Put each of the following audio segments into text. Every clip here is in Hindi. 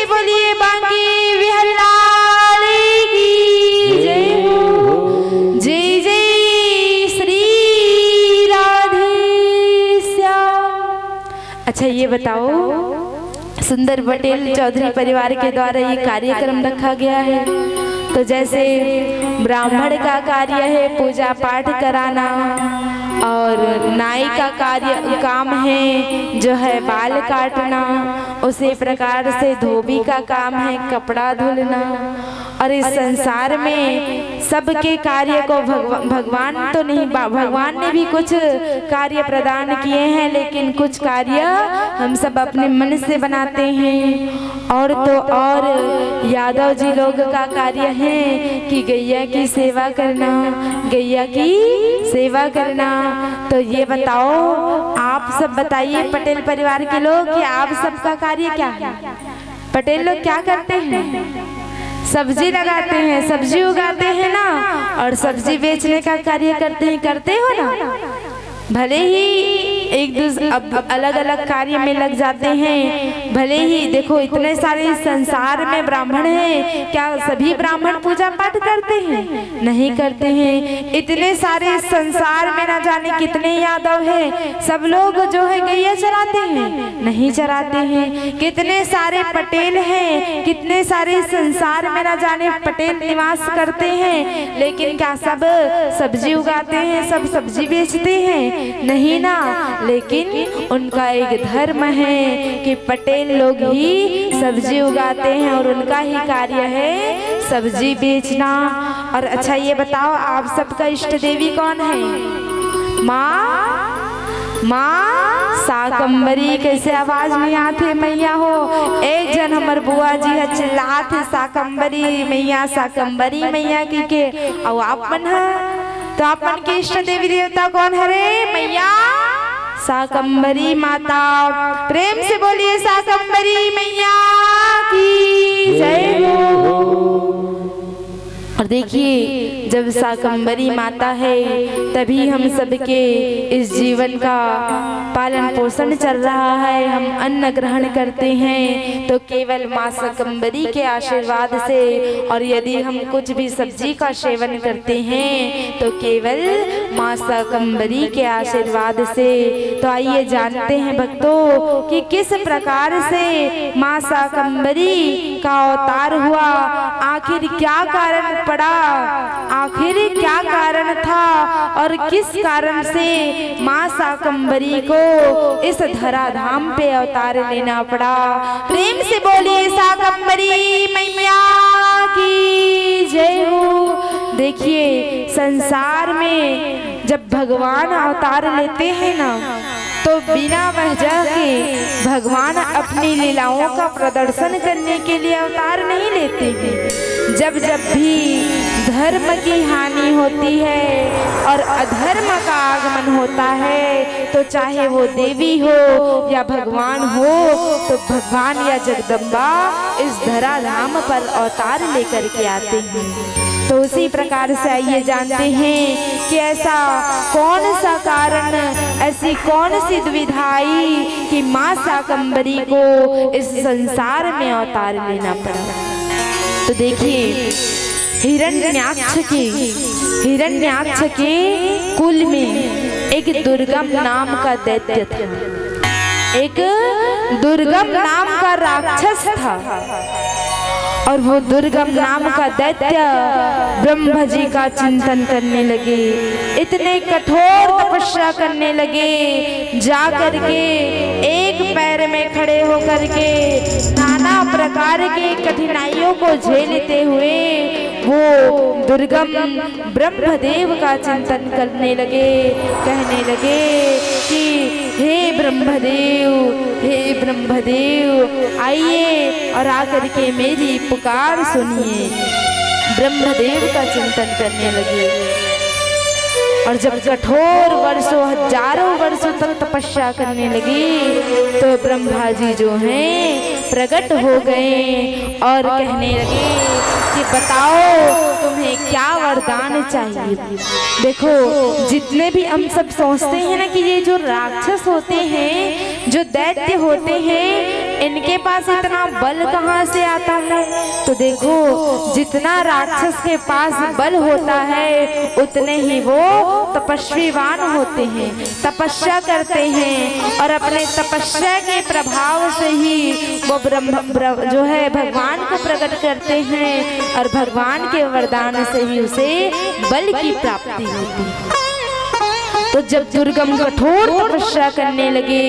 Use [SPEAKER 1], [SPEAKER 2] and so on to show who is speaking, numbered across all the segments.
[SPEAKER 1] से बोलिए बांके बिहारी लाल की जय हो। जय जय श्री राधे श्याम। अच्छा ये बताओ, सुंदर पटेल चौधरी परिवार के द्वारा ये कार्यक्रम रखा गया है। तो जैसे ब्राह्मण का कार्य है पूजा पाठ कराना, और नाई का काम है जो है बाल काटना, उसी प्रकार से धोबी का काम है कपड़ा धुलना। और इस संसार में सबके कार्य को भगवान तो नहीं, भगवान ने भी कुछ कार्य प्रदान किए हैं, लेकिन कुछ कार्य हम सब अपने मन से बनाते हैं। और तो और यादव जी लोग का कार्य है कि गैया की सेवा करना, गैया की सेवा करना। तो ये बताओ, आप सब बताइए पटेल परिवार के लोग कि आप सबका कार्य क्या है? पटेल लोग क्या करते हैं? सब्जी लगाते हैं, सब्जी उगाते हैं ना, और सब्जी बेचने का कार्य करते हैं। करते हो ना? भले ही एक दूसरे अलग अलग कार्य में लग जाते हैं, भले ही देखो इतने सारे संसार में ब्राह्मण हैं, क्या सभी ब्राह्मण पूजा पाठ करते हैं? नहीं करते हैं। इतने सारे संसार में ना जाने कितने यादव हैं, सब लोग जो है गैया चराते हैं? नहीं चराते हैं। कितने सारे पटेल हैं, कितने सारे संसार में ना जाने पटेल निवास करते हैं, लेकिन क्या सब सब्जी उगाते हैं, सब सब्जी बेचते हैं? नहीं ना। लेकिन उनका एक धर्म है कि पटेल लोग ही सब्जी उगाते हैं और उनका ही कार्य है सब्जी बेचना। और अच्छा ये बताओ, आप सबका इष्ट देवी कौन है? माँ साकंबरी। कैसे आवाज नहीं आती मैया हो? एक जन हमार बुआ जी है चिल्लात है साकंबरी मैया, साकंबरी मैया की के। और आप मन है तो आपन के इष्ट देवी देवता कौन है रे मैया? साकंबरी माता। प्रेम से बोलिए साकंबरी मैया की जय हो। और देखिए, जब साकंबरी माता है तभी हम सबके इस जीवन का पालन पोषण चल रहा है। हम अन्न ग्रहण करते हैं तो केवल माँ साकंबरी के आशीर्वाद से, और यदि हम कुछ भी सब्जी का सेवन करते हैं तो केवल माँ साकंबरी के आशीर्वाद से। तो आइए जानते हैं भक्तों कि किस प्रकार से माँ साकंबरी का अवतार हुआ, आखिर क्या कारण पड़ा, आखिर क्या कारण था, और किस कारण से माँ साकंबरी को इस धराधाम पे अवतार लेना पड़ा। प्रेम से बोलिए साकंबरी मैया की जय हो। देखिए, संसार में जब भगवान अवतार लेते हैं ना, तो बिना वजह के भगवान अपनी लीलाओं का प्रदर्शन करने के लिए अवतार नहीं लेते हैं। जब जब भी धर्म की हानि होती है और अधर्म का आगमन होता है, तो चाहे वो देवी हो या भगवान हो, तो भगवान या जगदम्बा इस धराधाम पर अवतार लेकर के आते हैं। तो उसी प्रकार से आइए जानते हैं कि ऐसा कौन सा कारण, ऐसी कौन सी दुविधा आई कि माँ साकंबरी को इस संसार में अवतार लेना पड़ा। तो देखिए, हिरण्याक्ष के कुल में एक दुर्गम नाम का दैत्य था, एक दुर्गम नाम का राक्षस था। और वो दुर्गम नाम का दैत्य ब्रह्मा जी का चिंतन करने लगे, इतने कठोर तपस्या करने लगे, जा करके एक पैर में खड़े होकर के नाना प्रकार के कठिनाइयों को झेलते हुए वो दुर्गम ब्रह्मदेव का चिंतन करने लगे, कहने लगे कि हे ब्रह्मदेव आइए और आकर के मेरी पुकार सुनिए। ब्रह्मदेव का चिंतन करने लगे, और जब कठोर वर्षों, हजारों वर्षों तक तपस्या करने लगी, तो ब्रह्मा जी जो हैं प्रकट हो गए और कहने लगे कि बताओ तुम्हें क्या वरदान चाहिए। देखो, जितने भी हम सब सोचते हैं ना कि ये जो राक्षस होते हैं जो दैत्य होते हैं इनके पास इतना बल कहाँ से आता है? तो देखो जितना राक्षस के पास बल होता है उतने ही वो तपस्वीवान होते हैं, तपस्या करते हैं और अपने तपस्या के प्रभाव से ही वो जो है भगवान को प्रकट करते हैं और भगवान के वरदान से ही उसे बल की प्राप्ति होती है। तो जब दुर्गम कठोर तपस्या करने लगे,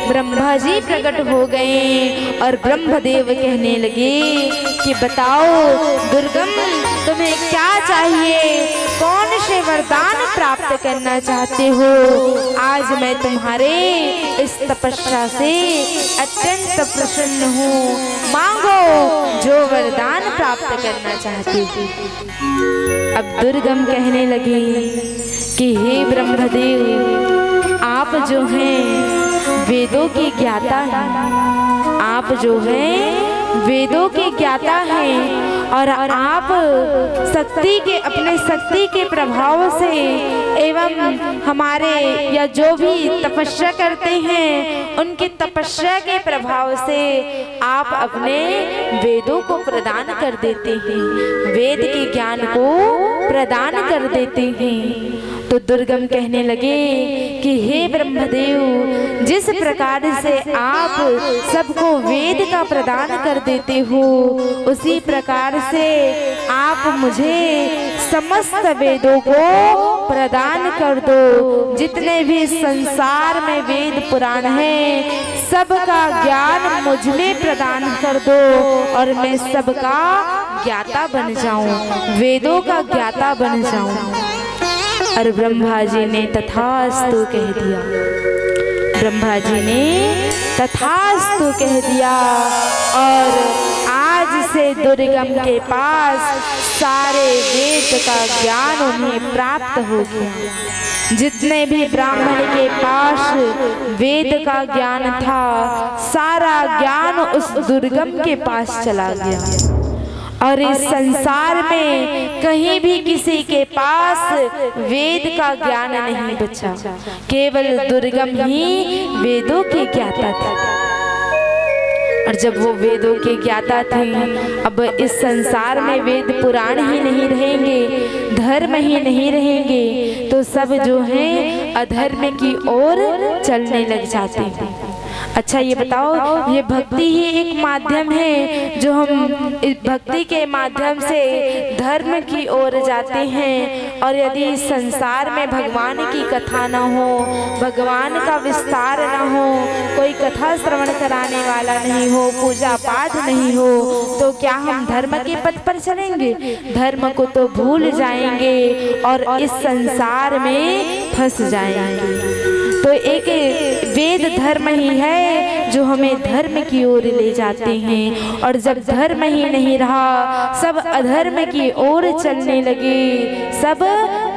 [SPEAKER 1] ब्रह्मा जी प्रकट हो गए और ब्रह्मदेव कहने लगे कि बताओ दुर्गम तुम्हें क्या चाहिए, कौन से वरदान प्राप्त करना चाहते हो? आज मैं तुम्हारे इस तपस्या से अत्यंत प्रसन्न हूँ, मांगो जो वरदान प्राप्त करना चाहते हो। अब दुर्गम कहने लगे कि हे ब्रह्मदेव, आप जो हैं वेदों के ज्ञाता हैं, आप जो हैं वेदों के ज्ञाता हैं और आप शक्ति के अपने शक्ति के प्रभाव से एवं हमारे या जो भी तपस्या करते हैं उनकी तपस्या के प्रभाव से आप अपने वेदों को प्रदान कर देते हैं, वेद के ज्ञान को प्रदान कर देते हैं। तो दुर्गम कहने लगे कि हे ब्रह्मदेव, जिस प्रकार से आप सबको वेद का प्रदान कर देते हो उसी प्रकार से आप मुझे समस्त वेदों को प्रदान कर दो। जितने भी संसार में वेद पुराण हैं सबका ज्ञान मुझ में प्रदान कर दो और मैं सबका ज्ञाता बन जाऊं, वेदों का ज्ञाता बन जाऊं। और ब्रह्मा जी ने तथास्तु कह दिया, ब्रह्मा जी ने तथास्तु कह दिया और आज से दुर्गम के पास सारे वेद का ज्ञान उन्हें प्राप्त हो गया। जितने भी ब्राह्मण के पास वेद का ज्ञान था सारा ज्ञान उस दुर्गम के पास चला गया और इस संसार में कहीं भी किसी के पास वेद का ज्ञान नहीं बचा, केवल दुर्गम ही वेदों के ज्ञाता थे। और जब वो वेदों के ज्ञाता थे, अब इस संसार में वेद पुराण ही नहीं रहेंगे, धर्म ही नहीं रहेंगे, तो सब जो है अधर्म की ओर चलने लग जाते हैं। अच्छा ये बताओ, ये भक्ति ही एक माध्यम है जो हम इस भक्ति के माध्यम से धर्म की ओर जाते हैं। और यदि संसार में भगवान की कथा ना हो, भगवान का विस्तार ना हो, कोई कथा श्रवण कराने वाला नहीं हो, पूजा पाठ नहीं हो, तो क्या हम धर्म के पथ पर चलेंगे? धर्म को तो भूल जाएंगे और इस संसार में फंस जाएंगे। तो एक वेद धर्म ही है जो हमें धर्म की ओर ले जाते हैं और जब धर्म ही नहीं रहा, सब अधर्म की ओर चलने लगे, सब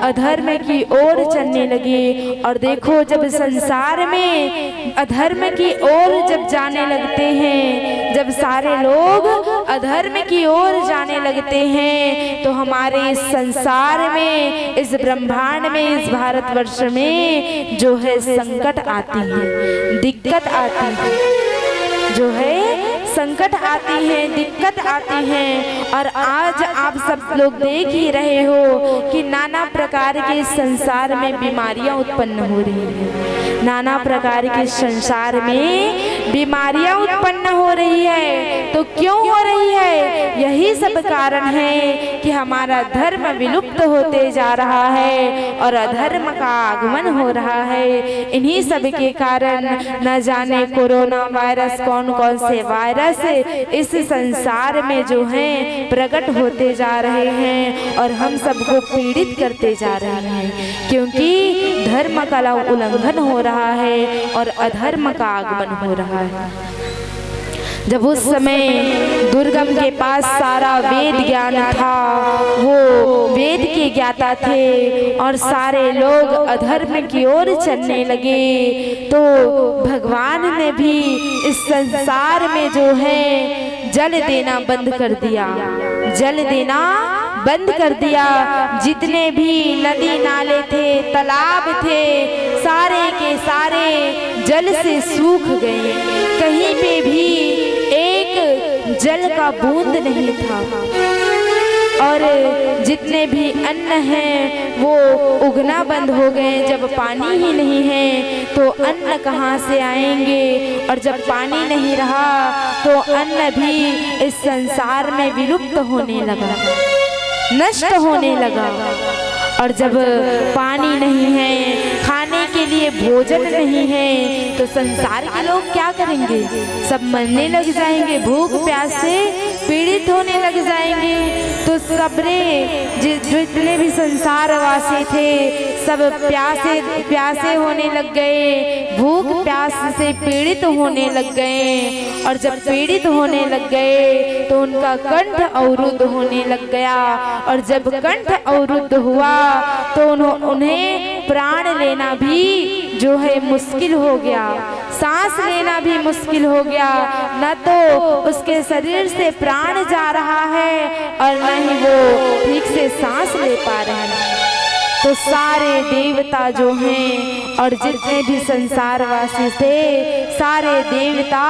[SPEAKER 1] अधर्म की ओर चलने लगे। और देखो जब संसार में अधर्म की ओर जब जाने लगते हैं, जब सारे लोग अधर्म की ओर जाने लगते हैं, तो हमारे इस संसार में, इस ब्रह्मांड में, इस भारतवर्ष में जो है संकट आती है, दिक्कत आती है, जो है संकट आती है, दिक्कत आती है। और आज आप सब लोग देख ही रहे हो कि नाना प्रकार के संसार में बीमारियां उत्पन्न हो रही हैं, नाना प्रकार के संसार में बीमारियां उत्पन्न हो रही है। तो क्यों हो रही है? यही सब कारण है कि हमारा धर्म विलुप्त होते जा रहा है और अधर्म का आगमन हो रहा है। इन्हीं सब के कारण न जाने कोरोना वायरस, कौन कौन से वायरस इस संसार में जो हैं प्रकट होते जा रहे हैं और हम सबको पीड़ित करते जा रहे हैं, क्योंकि धर्म का उल्लंघन हो रहा है और अधर्म का आगमन हो रहा है। जब उस समय दुर्गम के पास सारा वेद ज्ञान था, वो वेद के ज्ञाता थे और सारे लोग अधर्म की ओर चलने लगे, तो भगवान ने भी इस संसार में जो है जल देना बंद कर दिया, जल देना बंद कर दिया। जितने भी नदी नाले थे, तालाब थे, सारे के सारे जल से सूख गए, कहीं पे भी एक जल का बूंद नहीं था और जितने भी अन्न हैं वो उगना बंद हो गए। जब पानी ही नहीं है तो अन्न कहाँ से आएंगे, और जब पानी नहीं रहा तो अन्न भी इस संसार में विलुप्त होने लगा, नष्ट होने लगा। और जब पानी नहीं है, खाने के लिए भोजन नहीं है, तो संसार के लोग क्या करेंगे? सब मरने लग जाएंगे, भूख प्यास से पीड़ित होने लग जाएंगे। तो सबरे जितने भी संसारवासी थे सब प्यासे होने लग गए, भूख प्यास से पीड़ित होने लग गए। और जब पीड़ित होने लग गए तो उनका कंठ अवरुद्ध होने लग गया, और जब कंठ अवरुद्ध हुआ तो उन्हें प्राण लेना भी जो है मुश्किल हो गया, सांस लेना भी मुश्किल हो गया। न तो उसके शरीर से प्राण जा रहा है और न ही वो ठीक से सांस ले पा रहे हैं। तो सारे देवता जो हैं और जितने भी संसारवासी थे, सारे देवता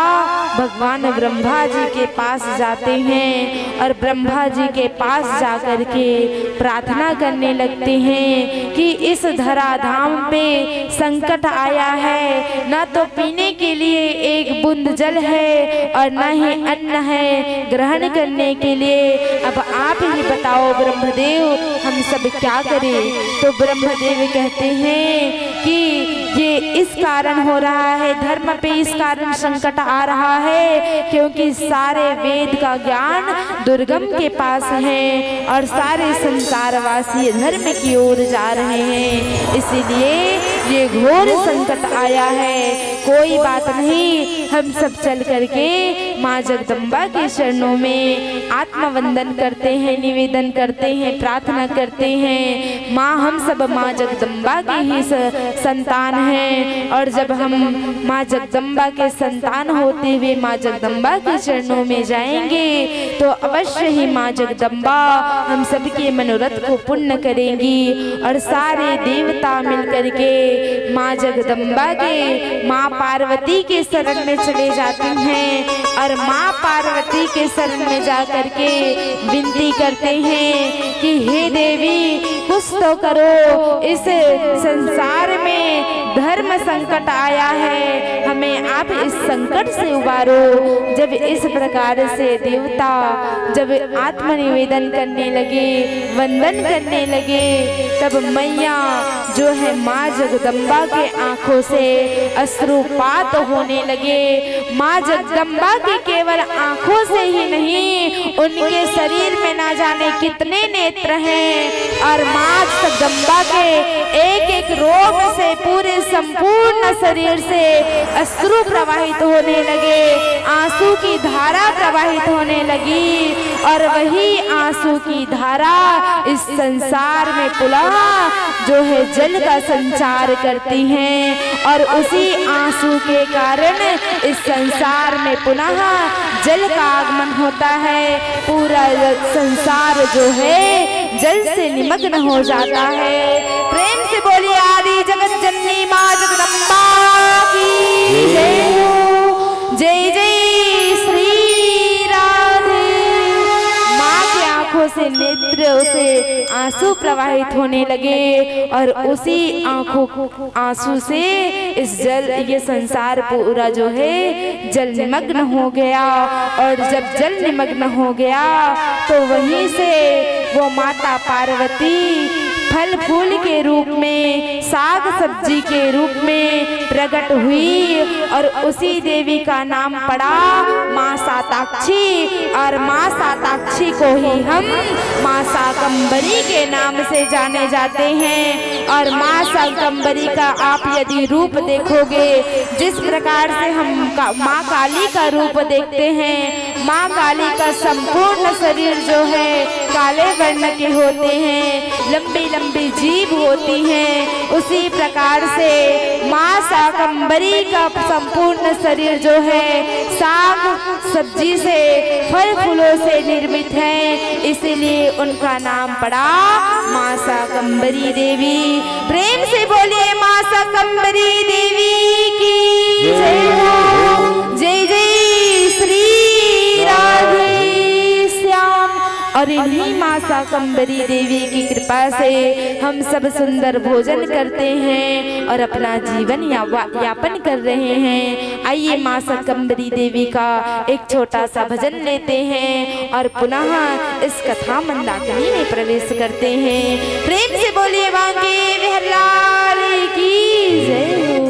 [SPEAKER 1] भगवान ब्रह्मा जी के पास जाते हैं और ब्रह्मा जी के पास जाकर के प्रार्थना करने लगते हैं कि इस धराधाम पे संकट आया है, न तो पीने के लिए एक बूंद जल है और न ही अन्न है ग्रहण करने के लिए। अब आप ही बताओ ब्रह्मदेव, हम सब क्या करें? तो ब्रह्मदेव कहते हैं कि ये इस कारण हो रहा है, धर्म पे इस कारण संकट आ रहा है क्योंकि सारे वेद का ज्ञान दुर्गम के पास है और सारे संसारवासी धर्म की ओर जा रहे हैं, इसीलिए ये घोर संकट आया है। कोई बात नहीं, हम सब चल करके माँ जगदम्बा के चरणों में आत्मवंदन करते हैं, निवेदन करते हैं, प्रार्थना करते हैं। माँ हम सब माँ जगदम्बा के ही संतान हैं और जब हम माँ जगदम्बा के संतान होते हुए माँ जगदम्बा के चरणों में जाएंगे तो अवश्य ही माँ जगदम्बा हम सबके मनोरथ को पूर्ण करेंगी। और सारे देवता मिलकर के माँ जगदम्बा के माँ पार्वती के शरण में चले जाते हैं और माँ पार्वती के शरण में जाकर के विनती करते हैं कि हे देवी कुछ तो करो, इस संसार में धर्म संकट आया है, हमें आप इस संकट से उबारो। जब इस प्रकार से देवता जब आत्मनिवेदन करने लगे, वंदन करने लगे, तब मैया जो है माँ जगदम्बा के आंखों से अश्रुपात होने लगे। माँ जगदम्बा के केवल आंखों से ही नहीं, उनके शरीर में ना जाने कितने नेत्र हैं और माँ जगदम्बा के एक एक रोग से पूरे संपूर्ण शरीर से अश्रु प्रवाहित होने लगे, आंसू की धारा प्रवाहित होने लगी और वही आंसू की धारा इस संसार में पुनः जो है जल का संचार करती हैं और उसी आंसू के कारण इस संसार में पुनः जल का आगमन होता है। पूरा संसार जो है जल से निमग्न हो जाता है। प्रेम से बोलिए आदि जगत जननी माँ जगदम्बा की जय हो। जय जय श्री राधे। माँ की आंखों से नेत्रों से आंसू प्रवाहित होने लगे और उसी आंसू से इस जल ये संसार पूरा जो है जल निमग्न हो गया। और जब जल निमग्न हो गया तो वहीं से वो माता पार्वती फल फूल के रूप में, साग सब्जी के रूप में प्रकट हुई और उसी देवी का नाम पड़ा माँ साताक्षी। और माँ साताक्षी को ही हम माँ शाकंभरी के नाम से जाने जाते हैं। और माँ शाकंभरी का आप यदि रूप देखोगे, जिस प्रकार से हम माँ काली का रूप देखते हैं, माँ काली का संपूर्ण शरीर जो है काले वर्ण के होते हैं, लंबी लंबी जीभ होती हैं, उसी प्रकार से माँ शाकंभरी का संपूर्ण शरीर जो है साग सब्जी से, फल फूलों से निर्मित हैं, इसीलिए उनका नाम पड़ा माँ शाकंभरी देवी। प्रेम से बोलिए माँ शाकंभरी देवी की जय हो। जय जय श्री राधे श्याम। और इन्हीं माँ शाकंभरी देवी की कृपा से हम सब सुंदर भोजन करते हैं और अपना जीवन यापन कर रहे हैं। आइए माँ शाकंभरी देवी का एक छोटा सा भजन लेते हैं और पुनः इस कथा मंदाकिनी में प्रवेश करते हैं। प्रेम से बोलिए बांके बिहारी लाल की जय हो।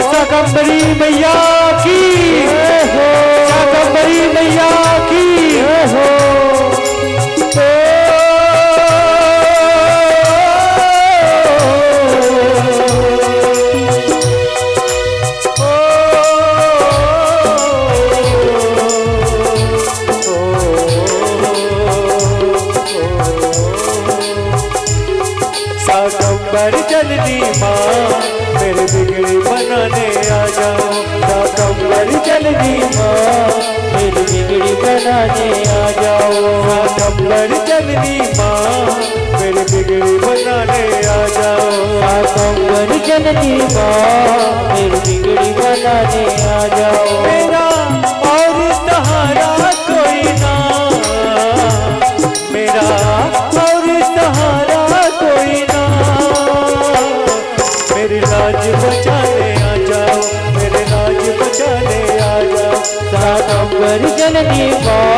[SPEAKER 2] शाकंभरी मैया की हो, शाकंभरी मैया की हो। शाकंभर जननी माँ मेरे बिगड़ी बनाने आ जाओ। शाकंभर जननी माँ मेरी बिगड़ी बनाने आ जाओ। शाकंभर जननी माँ मेरी बिगड़ी बनाने आ जाओ। शाकंभर जननी माँ मेरी बिगड़ी बनाने आ जाओ। मेरा और सहारा कोई ना, मेरा और सहारा कोई ना, मेरी लाज बचाने आ जाओ, मेरे लाज बचाने आ जाओ। शाकंभर जननी माँ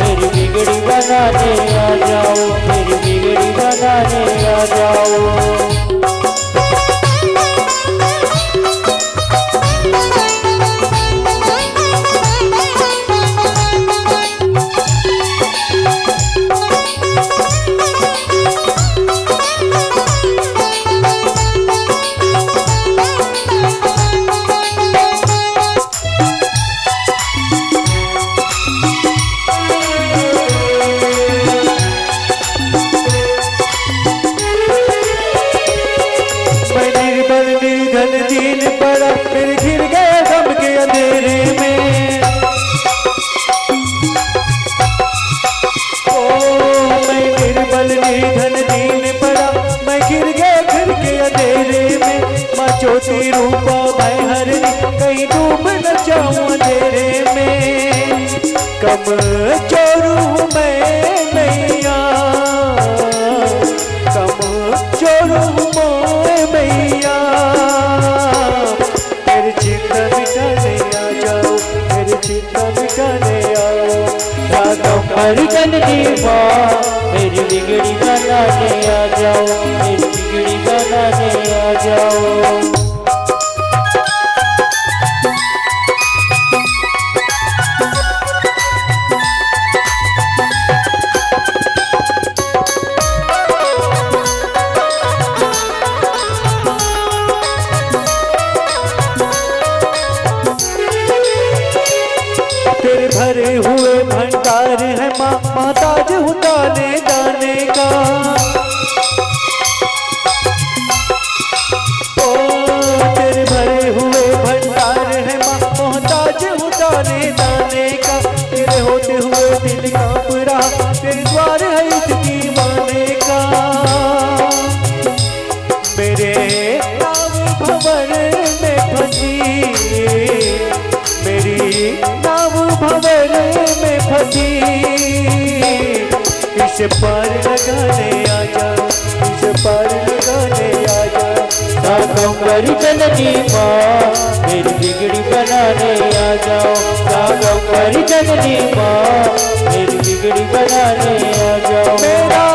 [SPEAKER 2] मेरी बिगड़ी बनाने आ जाओ, मेरी बिगड़ी बनाने आ जाओ। ज्योति रूपा मैं हरनी कहीं डूब न जाऊं अंधेरे में। कम चोरू हूँ मैं मैया, कम चोरू हूँ मैं मैया। मेरी चिंता मिटाने आ जाओ, मेरी चिंता मिटाने आओ। शाकंभर जननी माँ मेरी बिगड़ी बनाने आ जाओ, मेरी बिगड़ी बनाने आ जाओ। तेरे भरे हुए भंडार है माँ, ताज हूँ दाने दाने का। ओ तेरे भरे हुए भंडार है माँ, ताज हूँ दाने दाने का। तेरे होते हुए दिल कांप रहा, तेरे द्वार है इस दीवाने का। मेरे नाम भंवर में फंसी, मेरी नाव भंवर में फंसी। इसे पार लगाने आ जा, इसे पार लगाने आ जा। शाकंभर जननी माँ मेरी बिगड़ी बनाने आ जाओ। शाकंभर जननी माँ मेरी बिगड़ी बनाने आ जाओ। मेरा